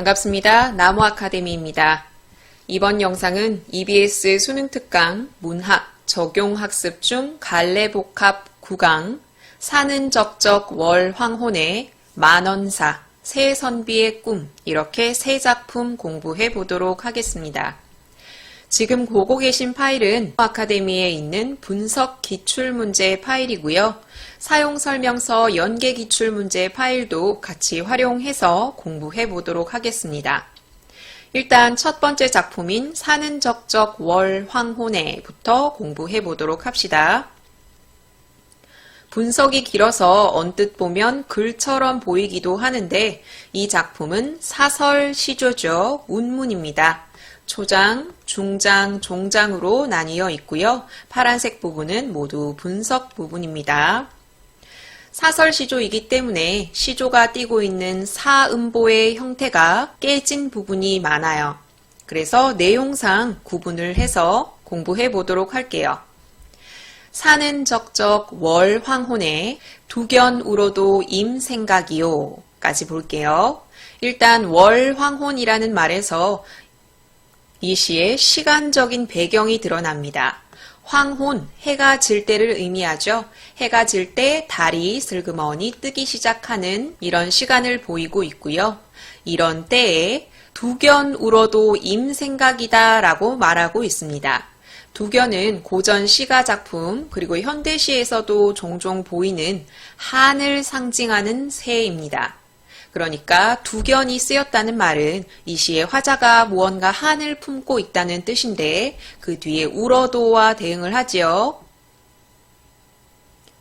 반갑습니다. 나무아카데미입니다. 이번 영상은 EBS 수능특강 문학 적용학습 중 갈래복합 9강 사는 적적 월황혼의 만원사 새선비의 꿈 이렇게 세 작품 공부해 보도록 하겠습니다. 지금 보고 계신 파일은 아카데미에 있는 분석 기출문제 파일이고요. 사용설명서 연계 기출문제 파일도 같이 활용해서 공부해 보도록 하겠습니다. 일단 첫 번째 작품인 사는 적적 월황혼에부터 공부해 보도록 합시다. 분석이 길어서 언뜻 보면 글처럼 보이기도 하는데 이 작품은 사설 시조죠. 운문입니다. 초장, 중장, 종장으로 나뉘어 있고요. 파란색 부분은 모두 분석 부분입니다. 사설 시조이기 때문에 시조가 띄고 있는 사음보의 형태가 깨진 부분이 많아요. 그래서 내용상 구분을 해서 공부해 보도록 할게요. 사는 적적 월황혼에 두견 울어도 임 생각이요 까지 볼게요. 일단 월황혼이라는 말에서 이 시의 시간적인 배경이 드러납니다. 황혼, 해가 질 때를 의미하죠. 해가 질 때 달이 슬그머니 뜨기 시작하는 이런 시간을 보이고 있고요. 이런 때에 두견 울어도 임 생각이다 라고 말하고 있습니다. 두견은 고전 시가 작품 그리고 현대시에서도 종종 보이는 한을 상징하는 새입니다. 그러니까 두견이 쓰였다는 말은 이 시의 화자가 무언가 한을 품고 있다는 뜻인데 그 뒤에 울어도와 대응을 하지요.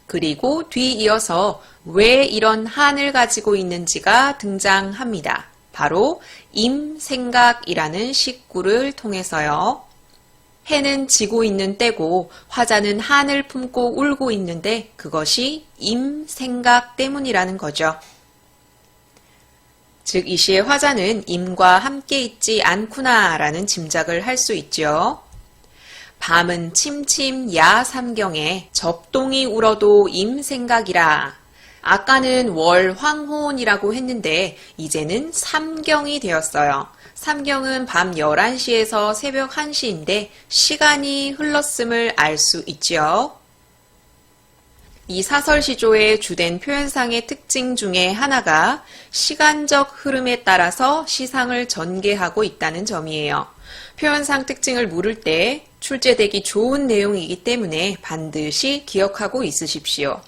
그리고 뒤이어서 왜 이런 한을 가지고 있는지가 등장합니다. 바로 임생각이라는 식구를 통해서요. 해는 지고 있는 때고 화자는 한을 품고 울고 있는데 그것이 임생각 때문이라는 거죠. 즉 이 시의 화자는 임과 함께 있지 않구나 라는 짐작을 할 수 있죠. 밤은 침침 야 삼경에 접동이 울어도 임 생각이라. 아까는 월황혼이라고 했는데 이제는 삼경이 되었어요. 삼경은 밤 11시에서 새벽 1시인데 시간이 흘렀음을 알 수 있지요. 이 사설시조의 주된 표현상의 특징 중에 하나가 시간적 흐름에 따라서 시상을 전개하고 있다는 점이에요. 표현상 특징을 물을 때 출제되기 좋은 내용이기 때문에 반드시 기억하고 있으십시오.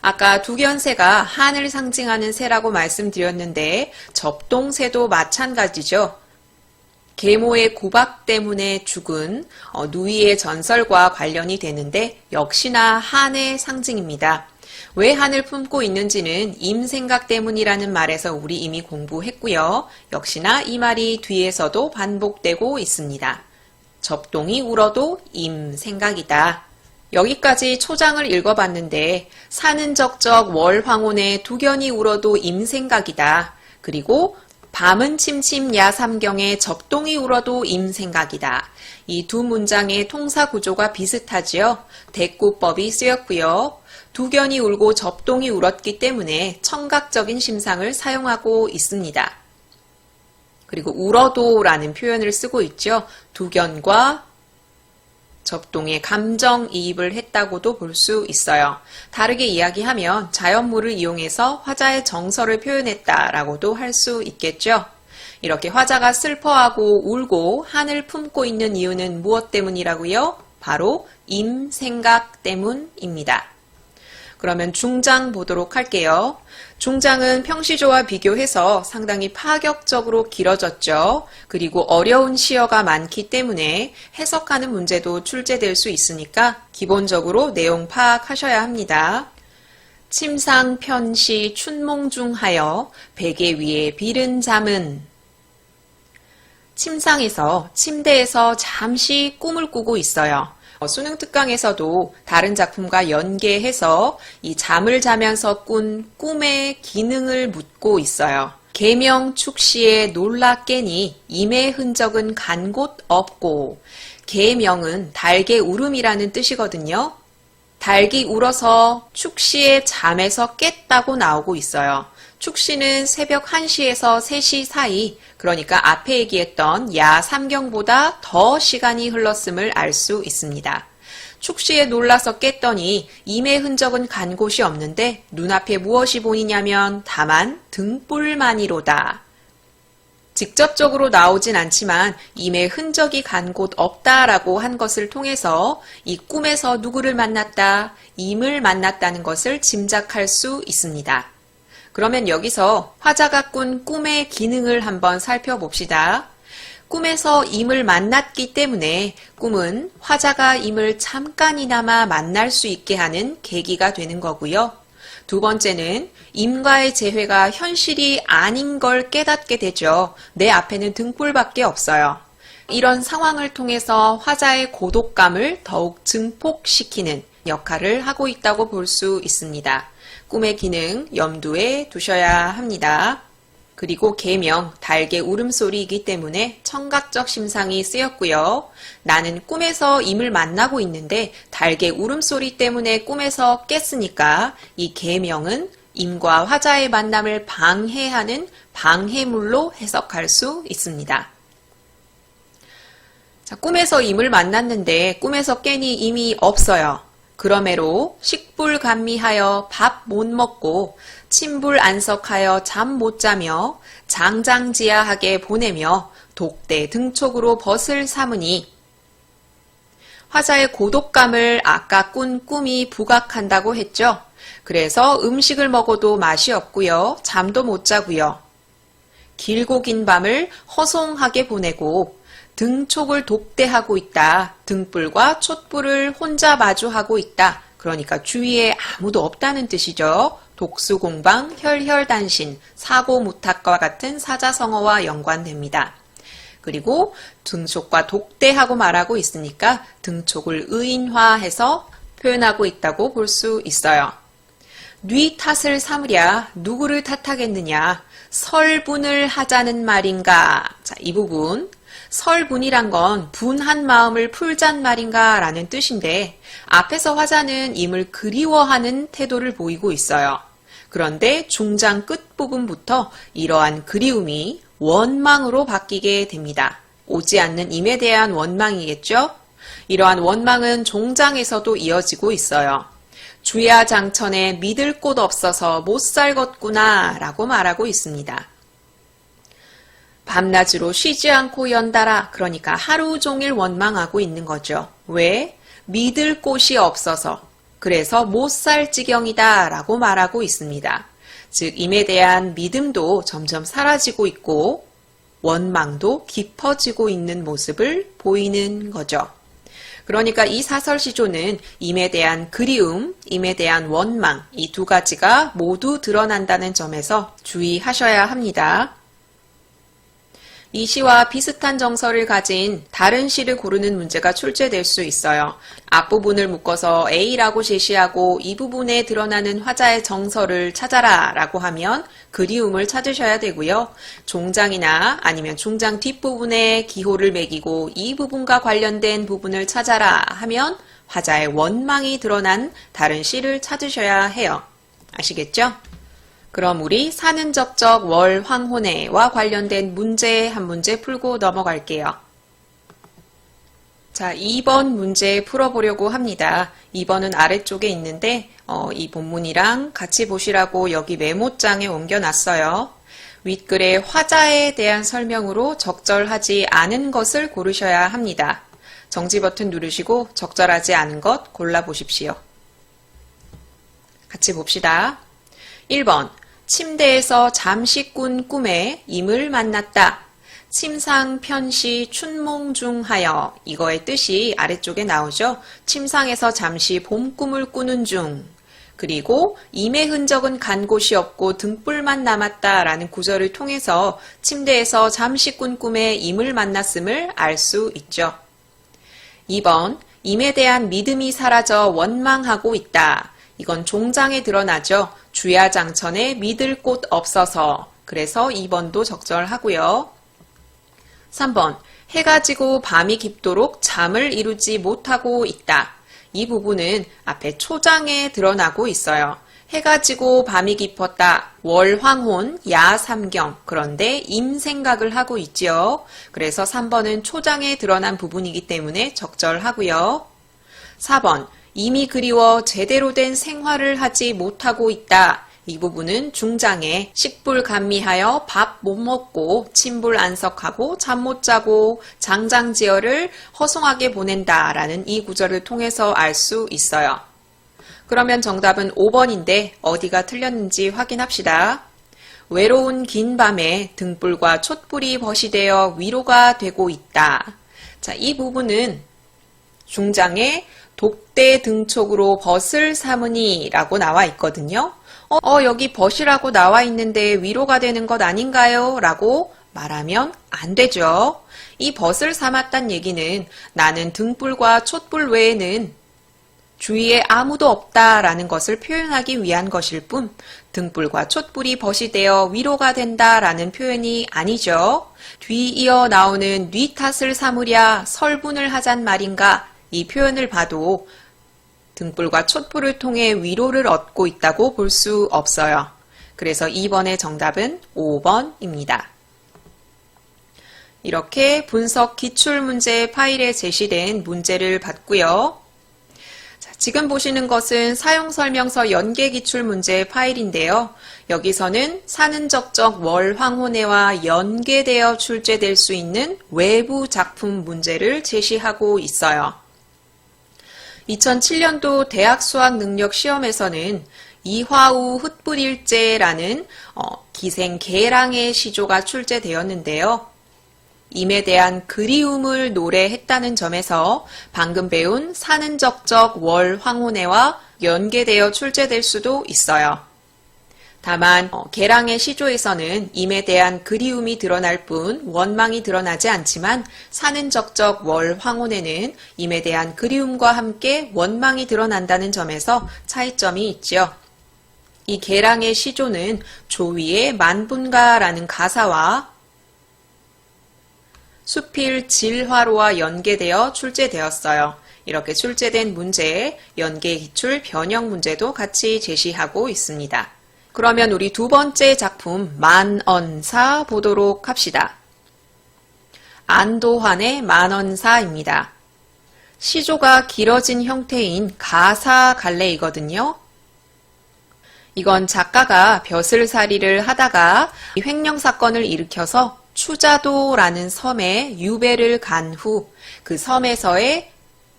아까 두견새가 한을 상징하는 새라고 말씀드렸는데 접동새도 마찬가지죠. 계모의 구박 때문에 죽은 누이의 전설과 관련이 되는데 역시나 한의 상징입니다. 왜 한을 품고 있는지는 임생각 때문이라는 말에서 우리 이미 공부했고요. 역시나 이 말이 뒤에서도 반복되고 있습니다. 접동이 울어도 임생각이다. 여기까지 초장을 읽어봤는데 사는 적적 월황혼에 두견이 울어도 임생각이다. 그리고 밤은 침침 야 삼경에 접동이 울어도 임생각이다. 이 두 문장의 통사 구조가 비슷하지요. 대꾸법이 쓰였고요. 두견이 울고 접동이 울었기 때문에 청각적인 심상을 사용하고 있습니다. 그리고 울어도라는 표현을 쓰고 있죠. 두견과 접동에 감정이입을 했다고도 볼 수 있어요. 다르게 이야기하면 자연물을 이용해서 화자의 정서를 표현했다라고도 할 수 있겠죠. 이렇게 화자가 슬퍼하고 울고 한을 품고 있는 이유는 무엇 때문이라고요? 바로 임생각 때문입니다. 그러면 중장 보도록 할게요. 중장은 평시조와 비교해서 상당히 파격적으로 길어졌죠. 그리고 어려운 시어가 많기 때문에 해석하는 문제도 출제될 수 있으니까 기본적으로 내용 파악하셔야 합니다. 침상 편시 춘몽중하여 베개 위에 비른 잠은 침상에서 침대에서 잠시 꿈을 꾸고 있어요. 수능 특강에서도 다른 작품과 연계해서 이 잠을 자면서 꾼 꿈의 기능을 묻고 있어요. 계명 축시에 놀라 깨니 임의 흔적은 간 곳 없고 계명은 달개 울음이라는 뜻이거든요. 닭이 울어서 축시의 잠에서 깼다고 나오고 있어요. 축시는 새벽 1시에서 3시 사이, 그러니까 앞에 얘기했던 야 3경보다 더 시간이 흘렀음을 알 수 있습니다. 축시에 놀라서 깼더니 임의 흔적은 간 곳이 없는데 눈앞에 무엇이 보이냐면 다만 등불만이로다. 직접적으로 나오진 않지만 임의 흔적이 간 곳 없다라고 한 것을 통해서 이 꿈에서 누구를 만났다, 임을 만났다는 것을 짐작할 수 있습니다. 그러면 여기서 화자가 꾼 꿈의 기능을 한번 살펴봅시다. 꿈에서 임을 만났기 때문에 꿈은 화자가 임을 잠깐이나마 만날 수 있게 하는 계기가 되는 거고요. 두 번째는 임과의 재회가 현실이 아닌 걸 깨닫게 되죠. 내 앞에는 등불밖에 없어요. 이런 상황을 통해서 화자의 고독감을 더욱 증폭시키는 역할을 하고 있다고 볼 수 있습니다. 꿈의 기능 염두에 두셔야 합니다. 그리고 계명, 달개 울음소리이기 때문에 청각적 심상이 쓰였고요. 나는 꿈에서 임을 만나고 있는데 달개 울음소리 때문에 꿈에서 깼으니까 이 계명은 임과 화자의 만남을 방해하는 방해물로 해석할 수 있습니다. 자, 꿈에서 임을 만났는데 꿈에서 깨니 임이 없어요. 그러므로 식불감미하여 밥 못 먹고 침불안석하여 잠 못 자며 장장지야하게 보내며 독대 등촉으로 벗을 삼으니 화자의 고독감을 아까 꾼 꿈이 부각한다고 했죠. 그래서 음식을 먹어도 맛이 없고요. 잠도 못 자고요. 길고 긴 밤을 허송하게 보내고 등촉을 독대하고 있다. 등불과 촛불을 혼자 마주하고 있다. 그러니까 주위에 아무도 없다는 뜻이죠. 독수공방, 혈혈단신, 사고무탁과 같은 사자성어와 연관됩니다. 그리고 등촉과 독대하고 말하고 있으니까 등촉을 의인화해서 표현하고 있다고 볼 수 있어요. 네 탓을 삼으랴 누구를 탓하겠느냐 설분을 하자는 말인가. 자, 이 부분 설분이란 건 분한 마음을 풀잔 말인가 라는 뜻인데 앞에서 화자는 임을 그리워하는 태도를 보이고 있어요. 그런데 중장 끝부분부터 이러한 그리움이 원망으로 바뀌게 됩니다. 오지 않는 임에 대한 원망이겠죠? 이러한 원망은 종장에서도 이어지고 있어요. 주야 장천에 믿을 곳 없어서 못 살겠구나 라고 말하고 있습니다. 밤낮으로 쉬지 않고 연달아, 그러니까 하루 종일 원망하고 있는 거죠. 왜? 믿을 곳이 없어서, 그래서 못 살 지경이다 라고 말하고 있습니다. 즉 임에 대한 믿음도 점점 사라지고 있고 원망도 깊어지고 있는 모습을 보이는 거죠. 그러니까 이 사설시조는 임에 대한 그리움, 임에 대한 원망, 이 두 가지가 모두 드러난다는 점에서 주의하셔야 합니다. 이 시와 비슷한 정서를 가진 다른 시를 고르는 문제가 출제될 수 있어요. 앞부분을 묶어서 A라고 제시하고 이 부분에 드러나는 화자의 정서를 찾아라 라고 하면 그리움을 찾으셔야 되고요. 종장이나 아니면 중장 뒷부분에 기호를 매기고 이 부분과 관련된 부분을 찾아라 하면 화자의 원망이 드러난 다른 시를 찾으셔야 해요. 아시겠죠? 그럼 우리 사는 적적 월 황혼애와 관련된 문제 한 문제 풀고 넘어갈게요. 자, 2번 문제 풀어보려고 합니다. 2번은 아래쪽에 있는데 이 본문이랑 같이 보시라고 여기 메모장에 옮겨놨어요. 윗글에 화자에 대한 설명으로 적절하지 않은 것을 고르셔야 합니다. 정지 버튼 누르시고 적절하지 않은 것 골라보십시오. 같이 봅시다. 1번 침대에서 잠시 꾼 꿈에 임을 만났다. 침상 편시 춘몽중하여 이거의 뜻이 아래쪽에 나오죠. 침상에서 잠시 봄꿈을 꾸는 중. 그리고 임의 흔적은 간 곳이 없고 등불만 남았다라는 구절을 통해서 침대에서 잠시 꾼 꿈에 임을 만났음을 알 수 있죠. 2번 임에 대한 믿음이 사라져 원망하고 있다. 이건 종장에 드러나죠. 주야장천에 믿을 곳 없어서. 그래서 2번도 적절하고요. 3번 해가 지고 밤이 깊도록 잠을 이루지 못하고 있다. 이 부분은 앞에 초장에 드러나고 있어요. 해가 지고 밤이 깊었다. 월황혼, 야삼경. 그런데 임생각을 하고 있지요. 그래서 3번은 초장에 드러난 부분이기 때문에 적절하고요. 4번, 이미 그리워 제대로 된 생활을 하지 못하고 있다. 이 부분은 중장에 식불감미하여 밥 못 먹고 침불 안석하고 잠 못 자고 장장지어를 허송하게 보낸다 라는 이 구절을 통해서 알 수 있어요. 그러면 정답은 5번인데 어디가 틀렸는지 확인합시다. 외로운 긴 밤에 등불과 촛불이 벗이되어 위로가 되고 있다. 자, 이 부분은 중장에 독대 등촉으로 벗을 삼으니 라고 나와 있거든요. 여기 벗이라고 나와 있는데 위로가 되는 것 아닌가요? 라고 말하면 안 되죠. 이 벗을 삼았단 얘기는 나는 등불과 촛불 외에는 주위에 아무도 없다라는 것을 표현하기 위한 것일 뿐 등불과 촛불이 벗이 되어 위로가 된다라는 표현이 아니죠. 뒤이어 나오는 네 탓을 삼으랴 설분을 하잔 말인가 이 표현을 봐도 등불과 촛불을 통해 위로를 얻고 있다고 볼 수 없어요. 그래서 2번의 정답은 5번입니다. 이렇게 분석 기출문제 파일에 제시된 문제를 봤고요. 지금 보시는 것은 사용설명서 연계기출문제 파일인데요. 여기서는 사는적적 월황혼해와 연계되어 출제될 수 있는 외부 작품 문제를 제시하고 있어요. 2007년도 대학수학능력시험에서는 이화우 흩뿌릴제라는 기생계랑의 시조가 출제되었는데요. 임에 대한 그리움을 노래했다는 점에서 방금 배운 사는적적 월황혼해와 연계되어 출제될 수도 있어요. 다만 계랑의 시조에서는 임에 대한 그리움이 드러날 뿐 원망이 드러나지 않지만 사는적적 월황혼해는 임에 대한 그리움과 함께 원망이 드러난다는 점에서 차이점이 있죠. 이 계랑의 시조는 조위의 만분가라는 가사와 수필 질화로와 연계되어 출제되었어요. 이렇게 출제된 문제에 연계기출 변형 문제도 같이 제시하고 있습니다. 그러면 우리 두 번째 작품 만언사 보도록 합시다. 안도환의 만언사입니다. 시조가 길어진 형태인 가사 갈래이거든요. 이건 작가가 벼슬살이를 하다가 횡령사건을 일으켜서 추자도라는 섬에 유배를 간 후 그 섬에서의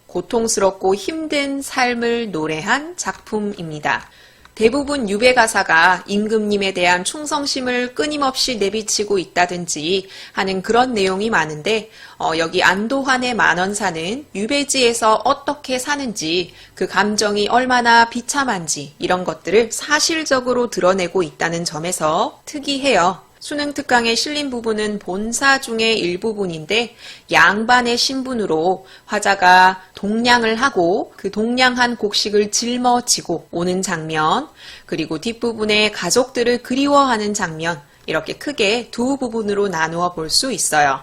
고통스럽고 힘든 삶을 노래한 작품입니다. 대부분 유배 가사가 임금님에 대한 충성심을 끊임없이 내비치고 있다든지 하는 그런 내용이 많은데 여기 안도환의 만언사는 유배지에서 어떻게 사는지 그 감정이 얼마나 비참한지 이런 것들을 사실적으로 드러내고 있다는 점에서 특이해요. 수능 특강에 실린 부분은 본사 중의 일부분인데 양반의 신분으로 화자가 동냥을 하고 그 동냥한 곡식을 짊어지고 오는 장면 그리고 뒷부분에 가족들을 그리워하는 장면 이렇게 크게 두 부분으로 나누어 볼 수 있어요.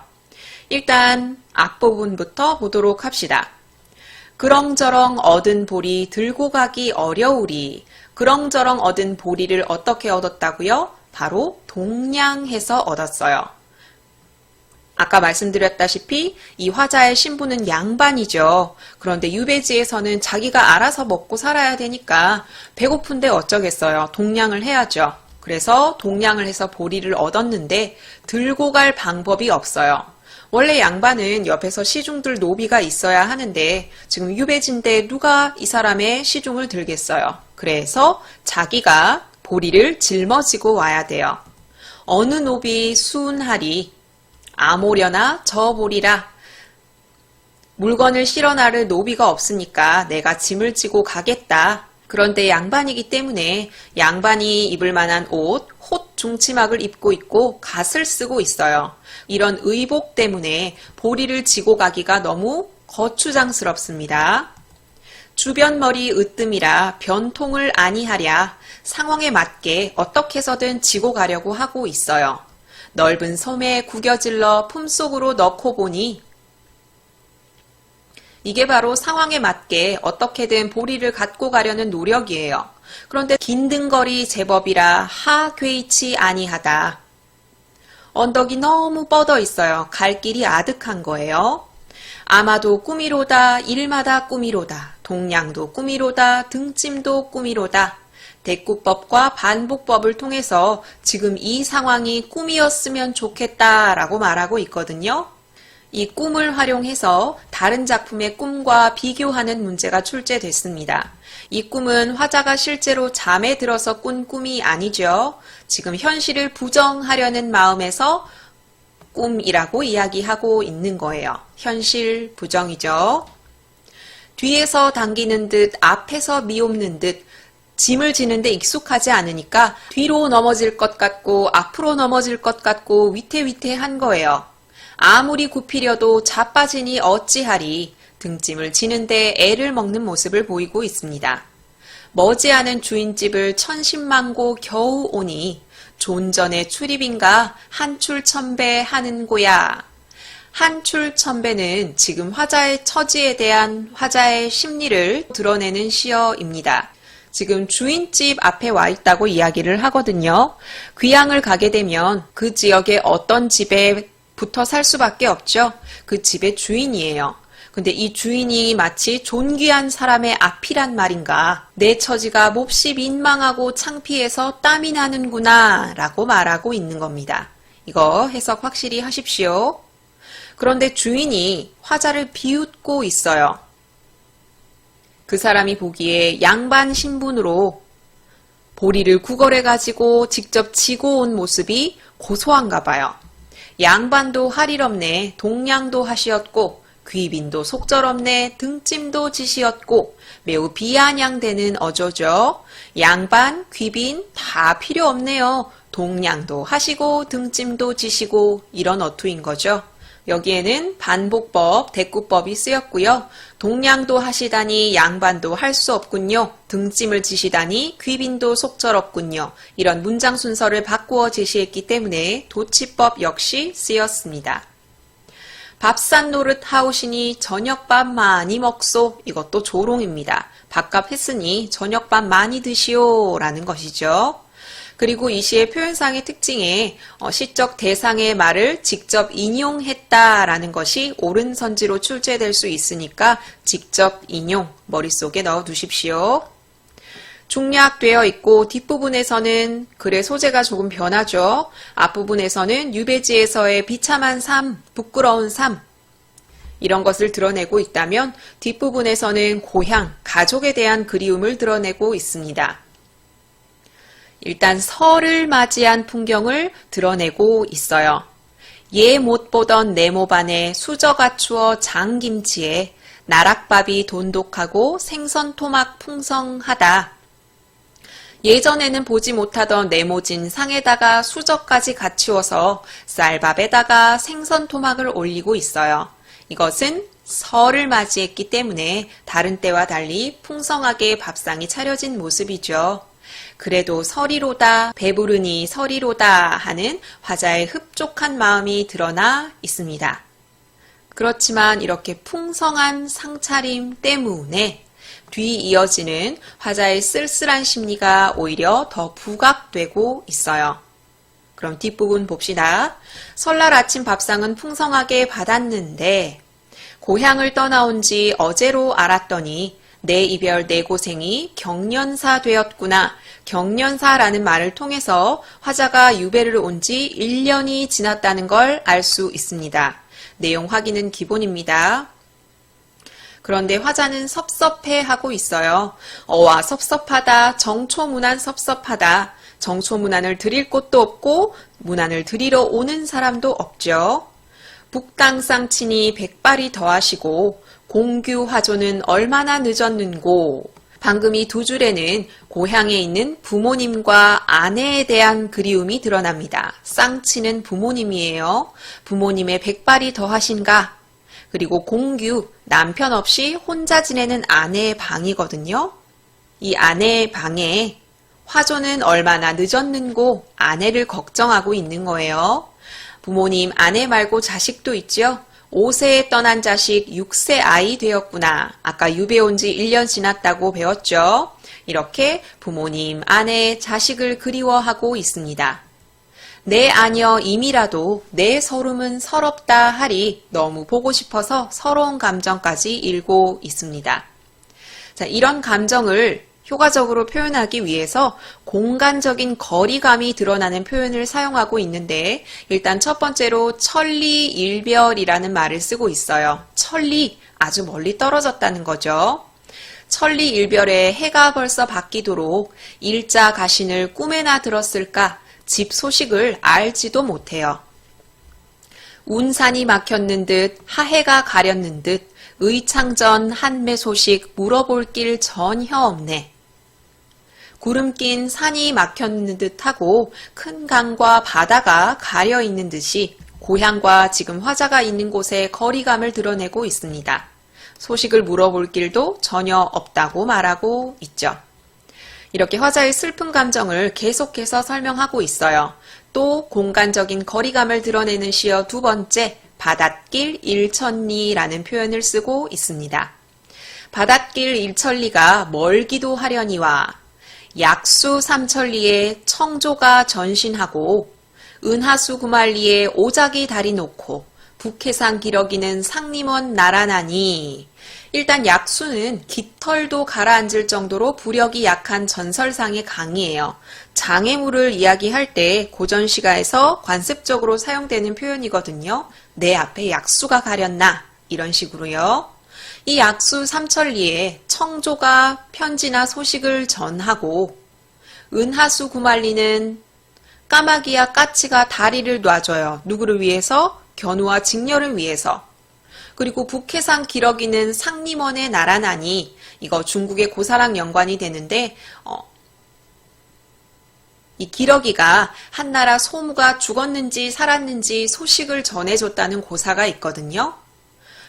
일단 앞부분부터 보도록 합시다. 그렁저렁 얻은 보리 들고 가기 어려우리. 그렁저렁 얻은 보리를 어떻게 얻었다고요? 바로 동냥해서 얻었어요. 아까 말씀드렸다시피 이 화자의 신분은 양반이죠. 그런데 유배지에서는 자기가 알아서 먹고 살아야 되니까 배고픈데 어쩌겠어요. 동냥을 해야죠. 그래서 동냥을 해서 보리를 얻었는데 들고 갈 방법이 없어요. 원래 양반은 옆에서 시중들 노비가 있어야 하는데 지금 유배지인데 누가 이 사람의 시중을 들겠어요. 그래서 자기가 보리를 짊어지고 와야 돼요. 어느 노비 수운하리 아모려나 저 보리라. 물건을 실어 나를 노비가 없으니까 내가 짐을 지고 가겠다. 그런데 양반이기 때문에 양반이 입을 만한 옷, 홑 중치막을 입고 있고 갓을 쓰고 있어요. 이런 의복 때문에 보리를 지고 가기가 너무 거추장스럽습니다. 주변머리 으뜸이라 변통을 아니하랴. 상황에 맞게 어떻게 해서든 지고 가려고 하고 있어요. 넓은 섬에 구겨질러 품속으로 넣고 보니 이게 바로 상황에 맞게 어떻게든 보리를 갖고 가려는 노력이에요. 그런데 긴등거리 제법이라 하 괴이치 아니하다. 언덕이 너무 뻗어 있어요. 갈 길이 아득한 거예요. 아마도 꿈이로다, 일마다 꿈이로다, 동량도 꿈이로다, 등짐도 꿈이로다. 대꾸법과 반복법을 통해서 지금 이 상황이 꿈이었으면 좋겠다라고 말하고 있거든요. 이 꿈을 활용해서 다른 작품의 꿈과 비교하는 문제가 출제됐습니다. 이 꿈은 화자가 실제로 잠에 들어서 꾼 꿈이 아니죠. 지금 현실을 부정하려는 마음에서 꿈이라고 이야기하고 있는 거예요. 현실 부정이죠. 뒤에서 당기는 듯 앞에서 미옵는 듯 짐을 지는데 익숙하지 않으니까 뒤로 넘어질 것 같고 앞으로 넘어질 것 같고 위태위태한 거예요. 아무리 굽히려도 자빠지니 어찌하리 등짐을 지는데 애를 먹는 모습을 보이고 있습니다. 머지않은 주인집을 천신만고 겨우 오니 존전의 출입인가 한출천배 하는 고야. 한출천배는 지금 화자의 처지에 대한 화자의 심리를 드러내는 시어입니다. 지금 주인집 앞에 와 있다고 이야기를 하거든요. 귀향을 가게 되면 그 지역의 어떤 집에 붙어 살 수밖에 없죠. 그 집의 주인이에요. 근데 이 주인이 마치 존귀한 사람의 앞이란 말인가. 내 처지가 몹시 민망하고 창피해서 땀이 나는구나 라고 말하고 있는 겁니다. 이거 해석 확실히 하십시오. 그런데 주인이 화자를 비웃고 있어요. 그 사람이 보기에 양반 신분으로 보리를 구걸해 가지고 직접 지고 온 모습이 고소한가 봐요. 양반도 할 일 없네, 동량도 하시었고 귀빈도 속절없네, 등짐도 지시었고 매우 비아냥대는 어조죠. 양반, 귀빈 다 필요 없네요. 동량도 하시고 등짐도 지시고 이런 어투인 거죠. 여기에는 반복법, 대꾸법이 쓰였고요. 동량도 하시다니 양반도 할 수 없군요. 등짐을 지시다니 귀빈도 속절없군요. 이런 문장 순서를 바꾸어 제시했기 때문에 도치법 역시 쓰였습니다. 밥산 노릇 하오시니 저녁밥 많이 먹소. 이것도 조롱입니다. 밥값 했으니 저녁밥 많이 드시오 라는 것이죠. 그리고 이 시의 표현상의 특징에 시적 대상의 말을 직접 인용했다라는 것이 옳은 선지로 출제될 수 있으니까 직접 인용 머릿속에 넣어 두십시오. 중략되어 있고 뒷부분에서는 글의 소재가 조금 변하죠. 앞부분에서는 유배지에서의 비참한 삶, 부끄러운 삶 이런 것을 드러내고 있다면 뒷부분에서는 고향, 가족에 대한 그리움을 드러내고 있습니다. 일단 설을 맞이한 풍경을 드러내고 있어요. 예 못 보던 네모반에 수저가추어 장김치에 나락밥이 돈독하고 생선 토막 풍성하다. 예전에는 보지 못하던 네모진 상에다가 수저까지 갖추어서 쌀밥에다가 생선 토막을 올리고 있어요. 이것은 설을 맞이했기 때문에 다른 때와 달리 풍성하게 밥상이 차려진 모습이죠. 그래도 설이로다, 배부르니 설이로다 하는 화자의 흡족한 마음이 드러나 있습니다. 그렇지만 이렇게 풍성한 상차림 때문에 뒤 이어지는 화자의 쓸쓸한 심리가 오히려 더 부각되고 있어요. 그럼 뒷부분 봅시다. 설날 아침 밥상은 풍성하게 받았는데 고향을 떠나온 지 어제로 알았더니 내 이별 내 고생이 경련사 되었구나. 경련사라는 말을 통해서 화자가 유배를 온 지 1년이 지났다는 걸 알 수 있습니다. 내용 확인은 기본입니다. 그런데 화자는 섭섭해하고 있어요. 어와 섭섭하다, 정초문안 섭섭하다. 정초문안을 드릴 곳도 없고 문안을 드리러 오는 사람도 없죠. 북당상친이 백발이 더하시고 공규화조는 얼마나 늦었는고. 방금 이 두 줄에는 고향에 있는 부모님과 아내에 대한 그리움이 드러납니다. 쌍치는 부모님이에요. 부모님의 백발이 더하신가? 그리고 공규, 남편 없이 혼자 지내는 아내의 방이거든요. 이 아내의 방에 화조는 얼마나 늦었는고 아내를 걱정하고 있는 거예요. 부모님, 아내 말고 자식도 있죠? 5세에 떠난 자식 6세 아이 되었구나. 아까 유배 온 지 1년 지났다고 배웠죠? 이렇게 부모님, 아내, 자식을 그리워하고 있습니다. 내 아녀 임이라도 내 서름은 서럽다 하리 너무 보고 싶어서 서러운 감정까지 일고 있습니다. 자, 이런 감정을 효과적으로 표현하기 위해서 공간적인 거리감이 드러나는 표현을 사용하고 있는데 일단 첫 번째로 천리일별이라는 말을 쓰고 있어요. 천리, 아주 멀리 떨어졌다는 거죠. 천리일별에 해가 벌써 바뀌도록 일자 가신을 꿈에나 들었을까 집 소식을 알지도 못해요. 운산이 막혔는 듯 하해가 가렸는 듯 의창전 한매 소식 물어볼 길 전혀 없네. 구름 낀 산이 막혔는 듯하고 큰 강과 바다가 가려 있는 듯이 고향과 지금 화자가 있는 곳의 거리감을 드러내고 있습니다. 소식을 물어볼 길도 전혀 없다고 말하고 있죠. 이렇게 화자의 슬픈 감정을 계속해서 설명하고 있어요. 또 공간적인 거리감을 드러내는 시어 두 번째, 바닷길 일천리라는 표현을 쓰고 있습니다. 바닷길 일천리가 멀기도 하려니와 약수 삼천리에 청조가 전신하고 은하수 구만리에 오작이 다리 놓고 북해상 기러기는 상림원 나라나니 일단 약수는 깃털도 가라앉을 정도로 부력이 약한 전설상의 강이에요. 장애물을 이야기할 때 고전시가에서 관습적으로 사용되는 표현이거든요. 내 앞에 약수가 가렸나 이런 식으로요. 이 약수 삼천리에 청조가 편지나 소식을 전하고 은하수 구만리는 까마귀와 까치가 다리를 놔줘요. 누구를 위해서? 견우와 직녀를 위해서. 그리고 북해상 기러기는 상림원에 날아나니 이거 중국의 고사랑 연관이 되는데 이 기러기가 한나라 소무가 죽었는지 살았는지 소식을 전해줬다는 고사가 있거든요.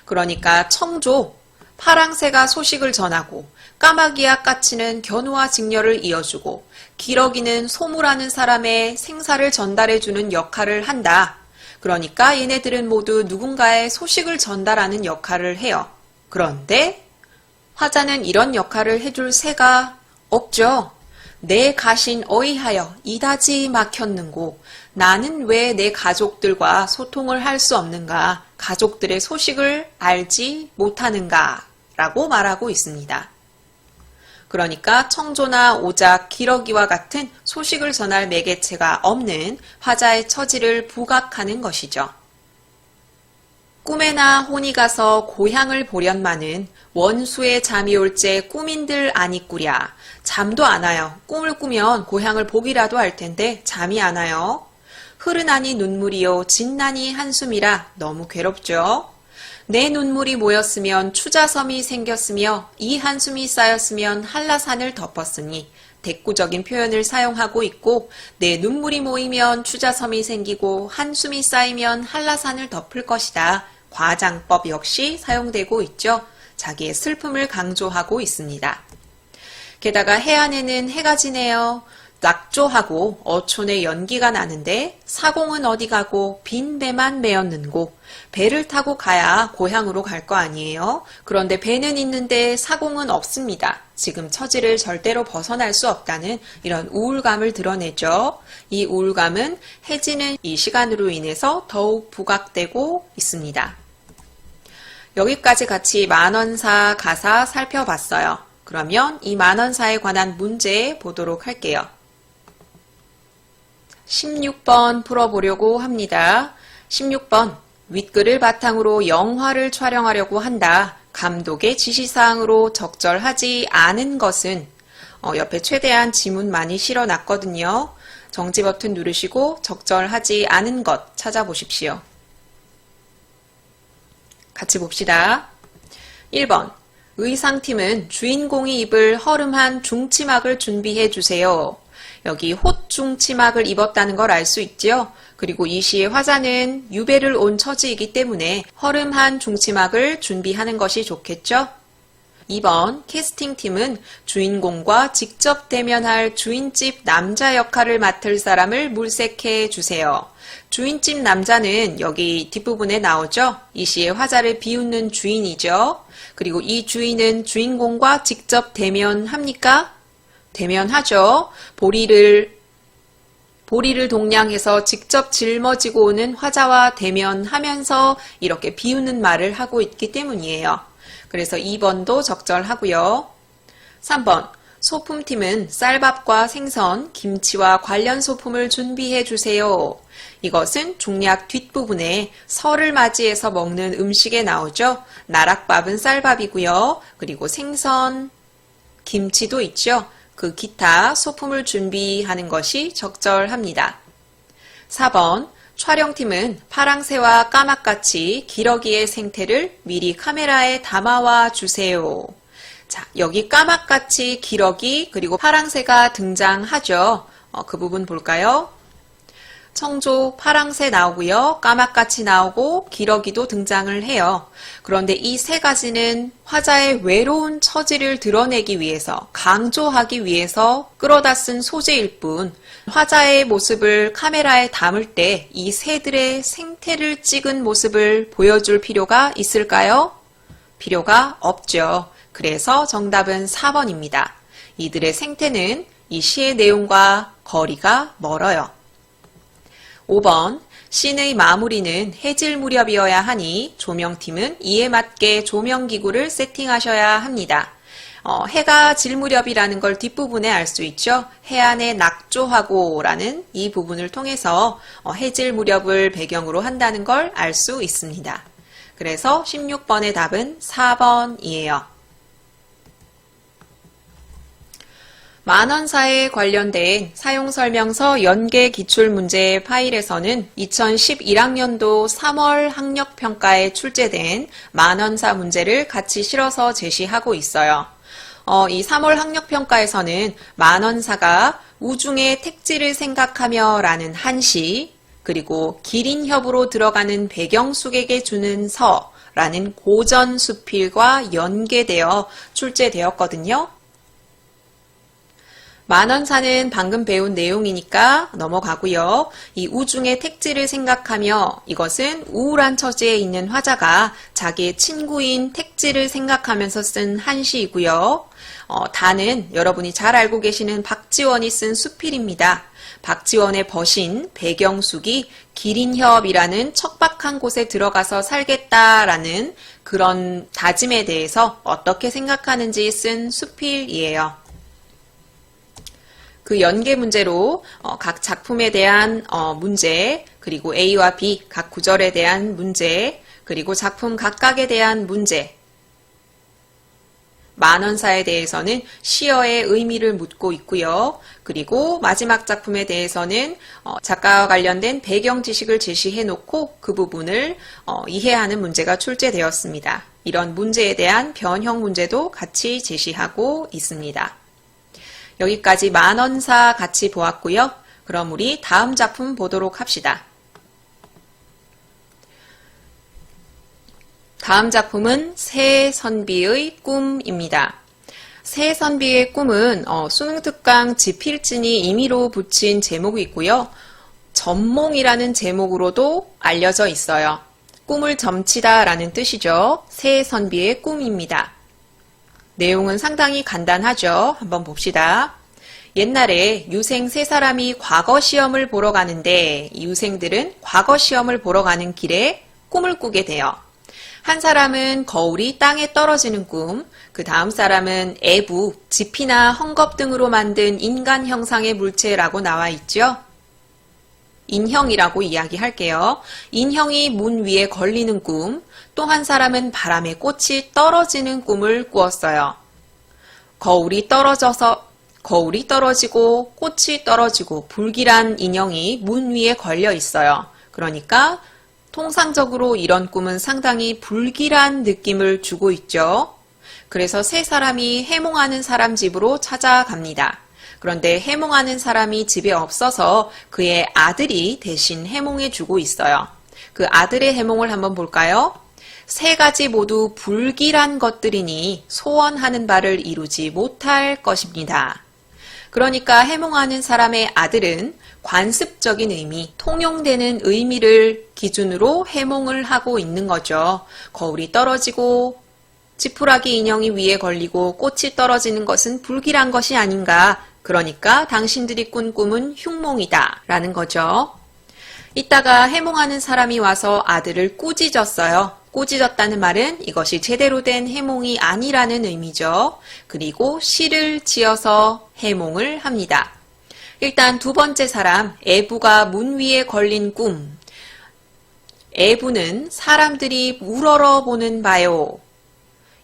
그러니까 청조, 파랑새가 소식을 전하고 까마귀와 까치는 견우와 직녀를 이어주고 기러기는 소무라는 사람의 생사를 전달해주는 역할을 한다. 그러니까 얘네들은 모두 누군가의 소식을 전달하는 역할을 해요. 그런데 화자는 이런 역할을 해줄 새가 없죠. 내 가신 어이하여 이다지 막혔는고 나는 왜 내 가족들과 소통을 할 수 없는가? 가족들의 소식을 알지 못하는가? 라고 말하고 있습니다. 그러니까 청조나 오작, 기러기와 같은 소식을 전할 매개체가 없는 화자의 처지를 부각하는 것이죠. 꿈에나 혼이 가서 고향을 보련마는 원수의 잠이 올제 꿈인들 아니꾸랴. 잠도 안 와요. 꿈을 꾸면 고향을 보기라도 할 텐데 잠이 안 와요. 흐르나니 눈물이요 진나니 한숨이라 너무 괴롭죠. 내 눈물이 모였으면 추자섬이 생겼으며 이 한숨이 쌓였으면 한라산을 덮었으니 대꾸적인 표현을 사용하고 있고 내 눈물이 모이면 추자섬이 생기고 한숨이 쌓이면 한라산을 덮을 것이다. 과장법 역시 사용되고 있죠. 자기의 슬픔을 강조하고 있습니다. 게다가 해안에는 해가 지네요. 낙조하고 어촌에 연기가 나는데 사공은 어디 가고 빈 배만 메었는고 배를 타고 가야 고향으로 갈 거 아니에요. 그런데 배는 있는데 사공은 없습니다. 지금 처지를 절대로 벗어날 수 없다는 이런 우울감을 드러내죠. 이 우울감은 해지는 이 시간으로 인해서 더욱 부각되고 있습니다. 여기까지 같이 만원사 가사 살펴봤어요. 그러면 이 만원사에 관한 문제 보도록 할게요. 16번 풀어보려고 합니다. 16번 윗글을 바탕으로 영화를 촬영하려고 한다. 감독의 지시사항으로 적절하지 않은 것은 옆에 최대한 지문 많이 실어놨거든요. 정지 버튼 누르시고 적절하지 않은 것 찾아보십시오. 같이 봅시다. 1번 의상팀은 주인공이 입을 허름한 중치막을 준비해 주세요. 여기 홑중치막을 입었다는 걸 알 수 있죠. 그리고 이 시의 화자는 유배를 온 처지이기 때문에 허름한 중치막을 준비하는 것이 좋겠죠. 2번 캐스팅팀은 주인공과 직접 대면할 주인집 남자 역할을 맡을 사람을 물색해 주세요. 주인집 남자는 여기 뒷부분에 나오죠. 이 시의 화자를 비웃는 주인이죠. 그리고 이 주인은 주인공과 직접 대면합니까? 대면하죠. 보리를 동량해서 직접 짊어지고 오는 화자와 대면하면서 이렇게 비우는 말을 하고 있기 때문이에요. 그래서 2번도 적절하고요. 3번, 소품팀은 쌀밥과 생선, 김치와 관련 소품을 준비해 주세요. 이것은 중략 뒷부분에 설을 맞이해서 먹는 음식에 나오죠. 나락밥은 쌀밥이고요. 그리고 생선, 김치도 있죠. 그 기타 소품을 준비하는 것이 적절합니다. 4번, 촬영팀은 파랑새와 까막같이 기러기의 생태를 미리 카메라에 담아와 주세요. 자, 여기 까막같이 기러기 그리고 파랑새가 등장하죠. 그 부분 볼까요? 청조, 파랑새 나오고요. 까막같이 나오고 기러기도 등장을 해요. 그런데 이 세 가지는 화자의 외로운 처지를 드러내기 위해서, 강조하기 위해서 끌어다 쓴 소재일 뿐 화자의 모습을 카메라에 담을 때 이 새들의 생태를 찍은 모습을 보여줄 필요가 있을까요? 필요가 없죠. 그래서 정답은 4번입니다. 이들의 생태는 이 시의 내용과 거리가 멀어요. 5번, 씬의 마무리는 해질 무렵이어야 하니 조명팀은 이에 맞게 조명기구를 세팅하셔야 합니다. 해가 질 무렵이라는 걸 뒷부분에 알 수 있죠. 해안에 낙조하고 라는 이 부분을 통해서 해질 무렵을 배경으로 한다는 걸 알 수 있습니다. 그래서 16번의 답은 4번이에요. 만원사에 관련된 사용설명서 연계 기출문제 파일에서는 2011학년도 3월 학력평가에 출제된 만원사 문제를 같이 실어서 제시하고 있어요. 이 3월 학력평가에서는 만원사가 우중의 택지를 생각하며 라는 한시, 그리고 기린협으로 들어가는 백영숙에게 주는 서라는 고전 수필과 연계되어 출제되었거든요. 만원사는 방금 배운 내용이니까 넘어가고요. 이 우중의 택지를 생각하며 이것은 우울한 처지에 있는 화자가 자기의 친구인 택지를 생각하면서 쓴 한시이고요. 다는 여러분이 잘 알고 계시는 박지원이 쓴 수필입니다. 박지원의 버신 백영숙이 기린협이라는 척박한 곳에 들어가서 살겠다라는 그런 다짐에 대해서 어떻게 생각하는지 쓴 수필이에요. 그 연계 문제로 각 작품에 대한 문제, 그리고 A와 B 각 구절에 대한 문제, 그리고 작품 각각에 대한 문제, 만원사에 대해서는 시어의 의미를 묻고 있고요. 그리고 마지막 작품에 대해서는 작가와 관련된 배경 지식을 제시해 놓고 그 부분을 이해하는 문제가 출제되었습니다. 이런 문제에 대한 변형 문제도 같이 제시하고 있습니다. 여기까지 만원사 같이 보았고요. 그럼 우리 다음 작품 보도록 합시다. 다음 작품은 새선비의 꿈입니다. 새선비의 꿈은 수능특강 지필진이 임의로 붙인 제목이 있고요. 점몽이라는 제목으로도 알려져 있어요. 꿈을 점치다 라는 뜻이죠. 새선비의 꿈입니다. 내용은 상당히 간단하죠. 한번 봅시다. 옛날에 유생 세 사람이 과거 시험을 보러 가는데 이 유생들은 과거 시험을 보러 가는 길에 꿈을 꾸게 돼요. 한 사람은 거울이 땅에 떨어지는 꿈, 그 다음 사람은 애부, 지피나 헝겊 등으로 만든 인간 형상의 물체라고 나와 있죠. 인형이라고 이야기할게요. 인형이 문 위에 걸리는 꿈, 또 한 사람은 바람에 꽃이 떨어지는 꿈을 꾸었어요. 거울이 떨어지고 꽃이 떨어지고 불길한 인형이 문 위에 걸려 있어요. 그러니까 통상적으로 이런 꿈은 상당히 불길한 느낌을 주고 있죠. 그래서 세 사람이 해몽하는 사람 집으로 찾아갑니다. 그런데 해몽하는 사람이 집에 없어서 그의 아들이 대신 해몽해 주고 있어요. 그 아들의 해몽을 한번 볼까요? 세 가지 모두 불길한 것들이니 소원하는 바를 이루지 못할 것입니다. 그러니까 해몽하는 사람의 아들은 관습적인 의미, 통용되는 의미를 기준으로 해몽을 하고 있는 거죠. 거울이 떨어지고 지푸라기 인형이 위에 걸리고 꽃이 떨어지는 것은 불길한 것이 아닌가. 그러니까 당신들이 꾼 꿈은 흉몽이다. 라는 거죠. 이따가 해몽하는 사람이 와서 아들을 꾸짖었어요. 꾸짖었다는 말은 이것이 제대로 된 해몽이 아니라는 의미죠. 그리고 시를 지어서 해몽을 합니다. 일단 두 번째 사람, 애부가 문 위에 걸린 꿈. 애부는 사람들이 우러러 보는 바요.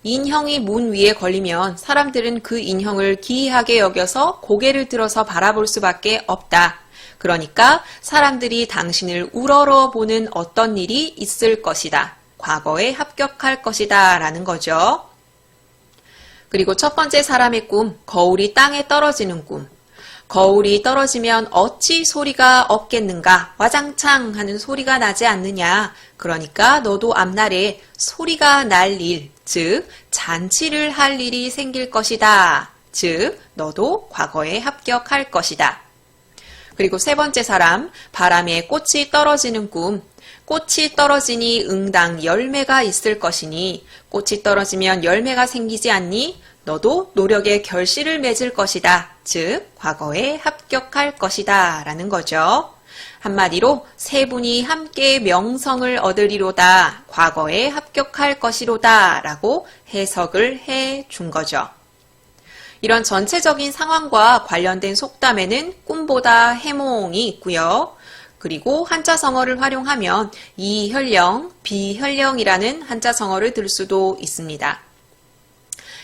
인형이 문 위에 걸리면 사람들은 그 인형을 기이하게 여겨서 고개를 들어서 바라볼 수밖에 없다. 그러니까 사람들이 당신을 우러러 보는 어떤 일이 있을 것이다. 과거에 합격할 것이다. 라는 거죠. 그리고 첫 번째 사람의 꿈, 거울이 땅에 떨어지는 꿈. 거울이 떨어지면 어찌 소리가 없겠는가? 와장창 하는 소리가 나지 않느냐? 그러니까 너도 앞날에 소리가 날 일, 즉 잔치를 할 일이 생길 것이다. 즉 너도 과거에 합격할 것이다. 그리고 세 번째 사람, 바람에 꽃이 떨어지는 꿈. 꽃이 떨어지니 응당 열매가 있을 것이니 꽃이 떨어지면 열매가 생기지 않니? 너도 노력의 결실을 맺을 것이다. 즉 과거에 합격할 것이다. 라는 거죠. 한마디로 세 분이 함께 명성을 얻으리로다. 과거에 합격할 것이로다. 라고 해석을 해 준 거죠. 이런 전체적인 상황과 관련된 속담에는 꿈보다 해몽이 있고요. 그리고 한자성어를 활용하면 이현령, 비현령이라는 한자성어를 들 수도 있습니다.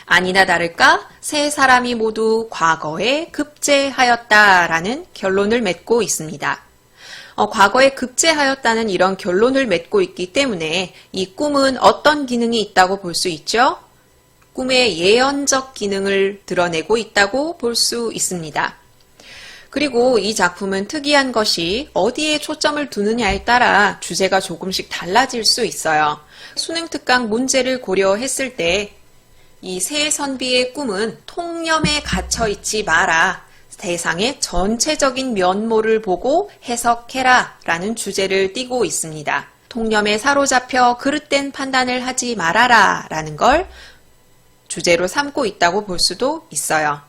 아니나 다를까 세 사람이 모두 과거에 급제하였다라는 결론을 맺고 있습니다. 과거에 급제하였다는 이런 결론을 맺고 있기 때문에 이 꿈은 어떤 기능이 있다고 볼 수 있죠? 꿈의 예언적 기능을 드러내고 있다고 볼 수 있습니다. 그리고 이 작품은 특이한 것이 어디에 초점을 두느냐에 따라 주제가 조금씩 달라질 수 있어요. 수능특강 문제를 고려했을 때 이 새 선비의 꿈은 통념에 갇혀 있지 마라. 세상의 전체적인 면모를 보고 해석해라 라는 주제를 띠고 있습니다. 통념에 사로잡혀 그릇된 판단을 하지 말아라 라는 걸 주제로 삼고 있다고 볼 수도 있어요.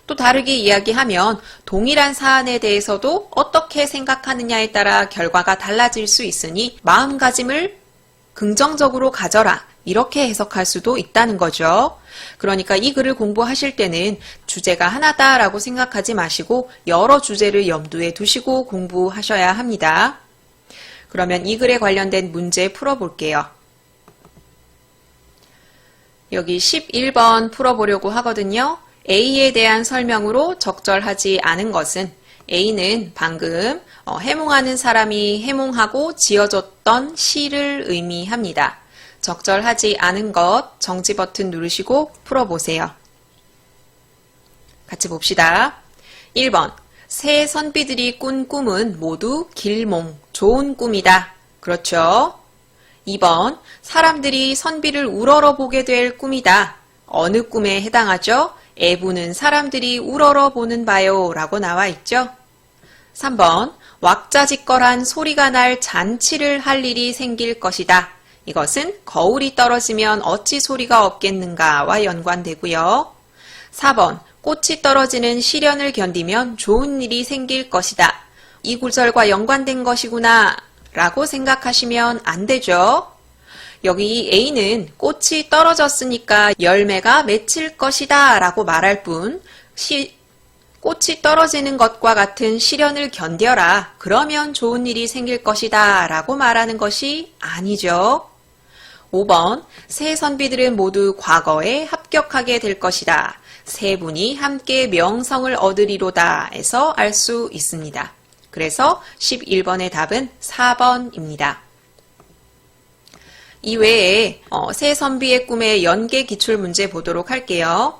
또 다르게 이야기하면 동일한 사안에 대해서도 어떻게 생각하느냐에 따라 결과가 달라질 수 있으니 마음가짐을 긍정적으로 가져라. 이렇게 해석할 수도 있다는 거죠. 그러니까 이 글을 공부하실 때는 주제가 하나다라고 생각하지 마시고 여러 주제를 염두에 두시고 공부하셔야 합니다. 그러면 이 글에 관련된 문제 풀어볼게요. 여기 11번 풀어보려고 하거든요. A에 대한 설명으로 적절하지 않은 것은 A는 방금 해몽하는 사람이 해몽하고 지어줬던 시를 의미합니다. 적절하지 않은 것 정지 버튼 누르시고 풀어보세요. 같이 봅시다. 1번 새 선비들이 꾼 꿈은 모두 길몽, 좋은 꿈이다. 그렇죠? 2번 사람들이 선비를 우러러 보게 될 꿈이다. 어느 꿈에 해당하죠? 애부는 사람들이 우러러 보는 바요 라고 나와 있죠. 3번 왁자지껄한 소리가 날 잔치를 할 일이 생길 것이다. 이것은 거울이 떨어지면 어찌 소리가 없겠는가와 연관되고요. 4번 꽃이 떨어지는 시련을 견디면 좋은 일이 생길 것이다. 이 구절과 연관된 것이구나 라고 생각하시면 안 되죠. 여기 A는 꽃이 떨어졌으니까 열매가 맺힐 것이다 라고 말할 뿐 꽃이 떨어지는 것과 같은 시련을 견뎌라. 그러면 좋은 일이 생길 것이다 라고 말하는 것이 아니죠. 5번 새 선비들은 모두 과거에 합격하게 될 것이다. 세 분이 함께 명성을 얻으리로다 에서 알 수 있습니다. 그래서 11번의 답은 4번입니다. 이외에 새 선비의 꿈의 연계 기출문제 보도록 할게요.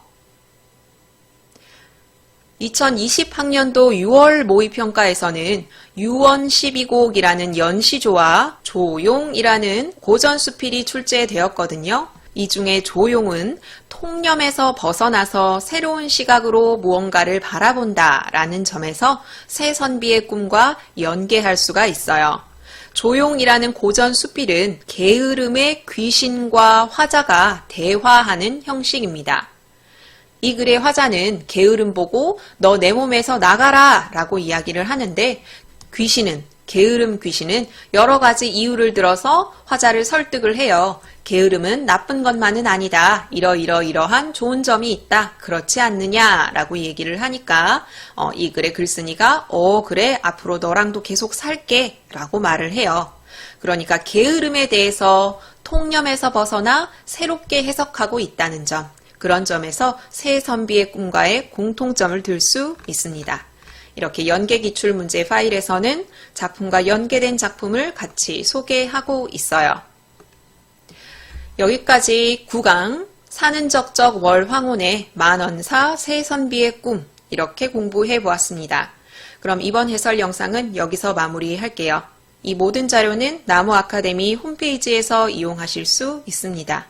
2020학년도 6월 모의평가에서는 유원 12곡이라는 연시조와 조용이라는 고전수필이 출제되었거든요. 이 중에 조용은 통념에서 벗어나서 새로운 시각으로 무언가를 바라본다 라는 점에서 새 선비의 꿈과 연계할 수가 있어요. 조용이라는 고전 수필은 게으름의 귀신과 화자가 대화하는 형식입니다. 이 글의 화자는 게으름 보고 너 내 몸에서 나가라 라고 이야기를 하는데 게으름 귀신은 여러 가지 이유를 들어서 화자를 설득을 해요. 게으름은 나쁜 것만은 아니다. 이러한 좋은 점이 있다. 그렇지 않느냐 라고 얘기를 하니까 이 글의 글쓴이가 그래 앞으로 너랑도 계속 살게 라고 말을 해요. 그러니까 게으름에 대해서 통념에서 벗어나 새롭게 해석하고 있다는 점, 그런 점에서 새 선비의 꿈과의 공통점을 들 수 있습니다. 이렇게 연계기출문제 파일에서는 작품과 연계된 작품을 같이 소개하고 있어요. 여기까지 9강 사는 적적 월황혼의 만원사 새 선비의 꿈 이렇게 공부해 보았습니다. 그럼 이번 해설 영상은 여기서 마무리할게요. 이 모든 자료는 나무 아카데미 홈페이지에서 이용하실 수 있습니다.